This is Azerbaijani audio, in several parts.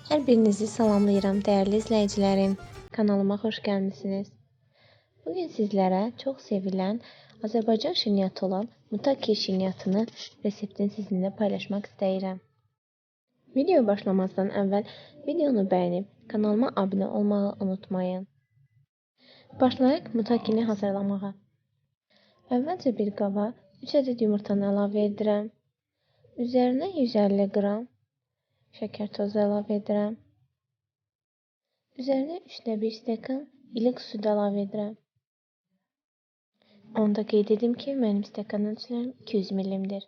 Hər birinizi salamlayıram, dəyərli izləyicilərim. Kanalıma xoş gəlmisiniz. Bugün sizlərə çox sevilən Azərbaycan şirniyyatı olan Mutaki şirniyyatını reseptini sizinlə paylaşmaq istəyirəm. Videoya başlamazdan əvvəl videonu bəyənib kanalıma abunə olmağı unutmayın. Başlayaq Mutakini hazırlamağa. Əvvəlcə bir qaba 3 ədəd yumurtanı əlavə edirəm. Üzərinə 150 qram şəkər tozu əlavə edirəm. Üzərinə 1/3 stəkan ilıq süd əlavə edirəm. Onu da qeyd edim ki, mənim stəkan ölçülərim 200 ml-dir.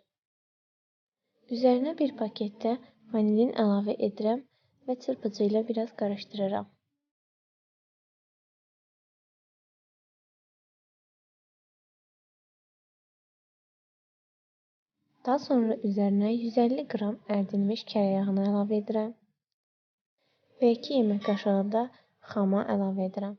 Üzərinə bir paketdə vanilin əlavə edirəm və çırpıcı ilə biraz qarışdırıram. Daha sonra üzərinə 150 qram ərdilmiş kərə yağını əlavə edirəm və 2 yemək qaşığı da xama əlavə edirəm.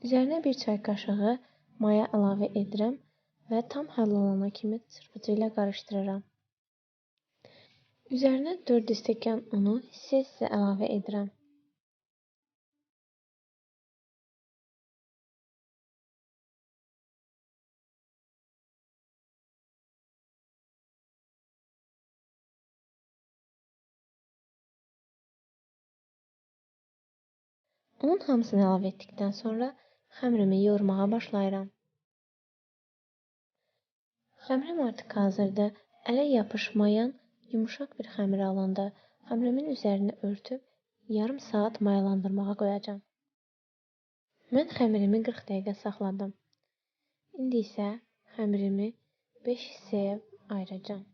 Üzərinə 1 çay qaşığı maya əlavə edirəm və tam həll olana kimi çırpıcı ilə qarışdırıram. Üzərinə 4 stəkan unu hissə-hissə əlavə edirəm. Unun hamısını əlavə etdikdən sonra xəmirimi yoğurmağa başlayıram. Xəmirim artıq hazırdır. Ələ yapışmayan yumuşaq bir xəmir alanda xəmirimin üzərini örtüb yarım saat mayalandırmağa qoyacağam. Mən xəmirimi 40 dəqiqə saxladım. İndi isə xəmirimi 5 hissəyə ayıracağam.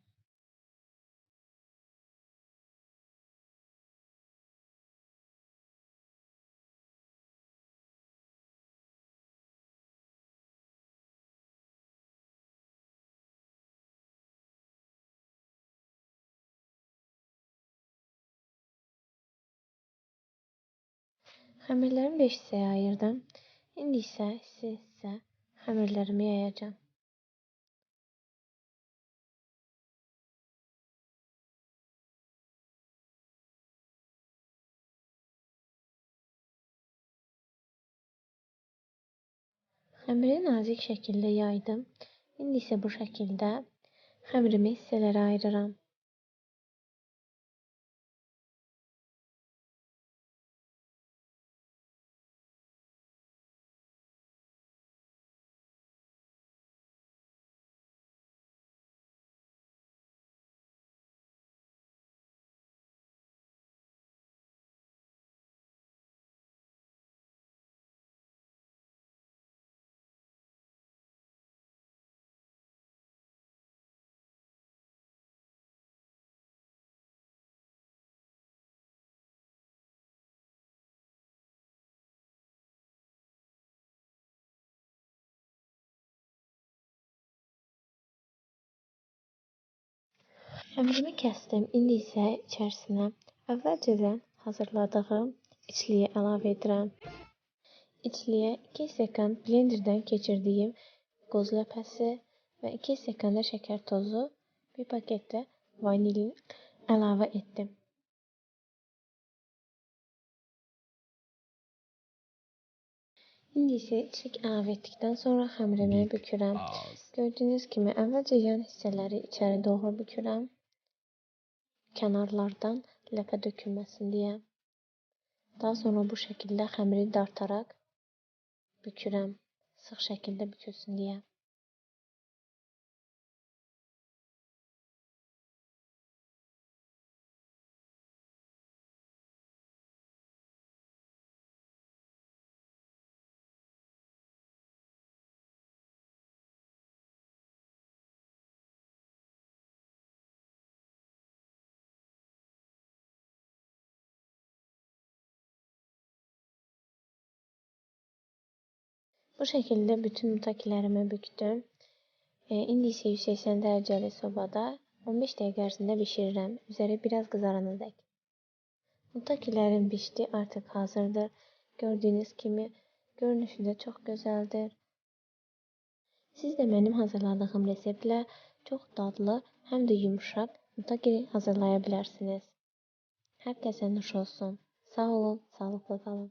Xəmirlərimi 5 hissəyə ayırdım. İndi isə hissə-hissə xəmirlərimi yayacağam. Xəmiri nazik şəkildə yaydım. İndi isə bu şəkildə xəmirimi hissələrə ayırıram. Xəmirimi kəsdim. İndi isə içərisinə əvvəlcədən hazırladığım içliyi əlavə edirəm. İçliyə 2 stəkan blenderdən keçirdiyim qoz ləpəsi və 2 stəkan da şəkər tozu, bir paket də vanilin əlavə etdim. İndi isə içlik əlavə etdikdən sonra xəmirimi bükürəm. Gördüyünüz kimi əvvəlcə yan hissələri içəri doğru bükürəm. Kənarlardan ləpə dökülməsin deyə. Daha sonra bu şəkildə xəmiri dartaraq bükürəm, sıx şəkildə bükülsün deyə. Bu şəkildə bütün mutakilərimi bükdüm. İndi isə 180 dərəcəli sobada 15 dəqiqə ərzində bişirirəm. Üzəri biraz qızarana dək. Mutakilərim bişdi, artıq hazırdır. Gördüyünüz kimi görünüşü də çox gözəldir. Siz də mənim hazırladığım reseptlə çox dadlı, həm də yumşaq mutaki hazırlaya bilərsiniz. Hər kəsə nuş olsun. Sağ olun, sağlıqlı qalın.